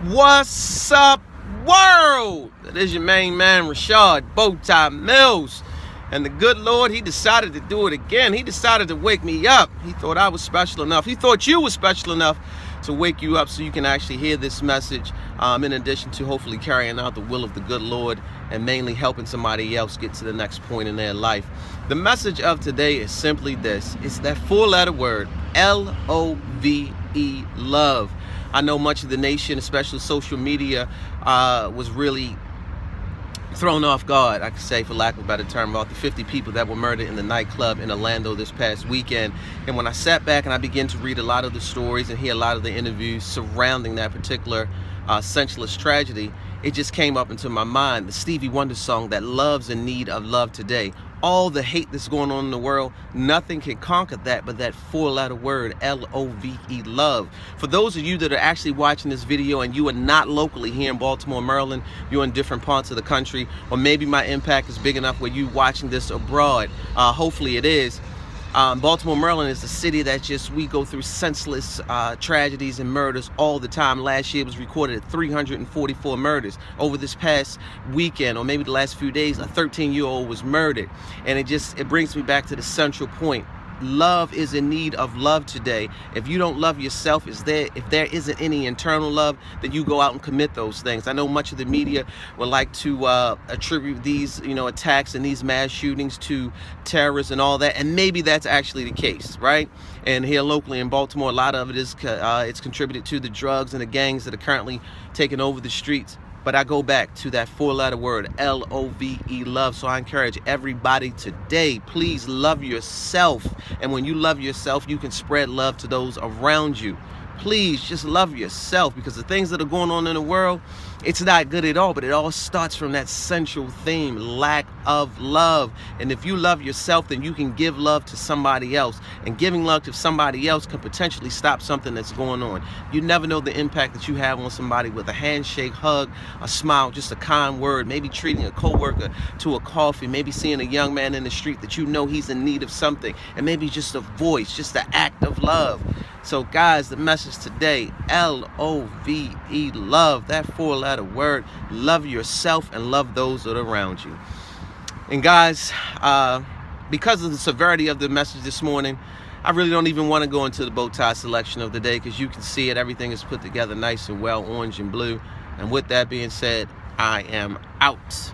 What's up, world? It is your main man, Radhad Mills. And the good Lord, he decided to do it again. He decided to wake me up. He thought I was special enough. He thought you were special enough to wake you up so you can actually hear this message, in addition to hopefully carrying out the will of the good Lord and mainly helping somebody else get to the next point in their life. The message of today is simply this. It's that four-letter word, L-O-V-E, love. I know much of the nation, especially social media, was really thrown off guard, I could say, for lack of a better term, about the 50 people that were murdered in the nightclub in Orlando this past weekend. And when I sat back and I began to read a lot of the stories and hear a lot of the interviews surrounding that particular senseless tragedy, it just came up into my mind, the Stevie Wonder song, that love's in need of love today. All the hate that's going on in the world, nothing can conquer that but that four-letter word, L-O-V-E, love. For those of you that are actually watching this video and you are not locally here in Baltimore, Maryland, you're in different parts of the country, or maybe my impact is big enough where you watching this abroad. Hopefully it is. Baltimore, Maryland is a city that we go through senseless tragedies and murders all the time. Last year was recorded at 344 murders. Over this past weekend, or maybe the last few days, a 13-year-old was murdered. And it brings me back to the central point. Love is in need of love today. If you don't love yourself, if there isn't any internal love, then you go out and commit those things. I know much of the media would like to attribute these, attacks and these mass shootings to terrorists and all that, and maybe that's actually the case, right? And here locally in Baltimore, a lot of it is it's contributed to the drugs and the gangs that are currently taking over the streets. But I go back to that four-letter word, L-O-V-E, love. So I encourage everybody today, please love yourself. And when you love yourself, you can spread love to those around you. Please just love yourself, because the things that are going on in the world, it's not good at all, but it all starts from that central theme, lack of love. And if you love yourself, then you can give love to somebody else. And giving love to somebody else can potentially stop something that's going on. You never know the impact that you have on somebody with a handshake, hug, a smile, just a kind word, maybe treating a coworker to a coffee, maybe seeing a young man in the street that you know he's in need of something, and maybe just a voice, just the act of love. So guys, the message today, L-O-V-E, love, that four-letter word. Love yourself and love those that are around you. And guys, because of the severity of the message this morning, I really don't even want to go into the bow tie selection of the day, because you can see it, everything is put together nice and well, orange and blue. And with that being said, I am out.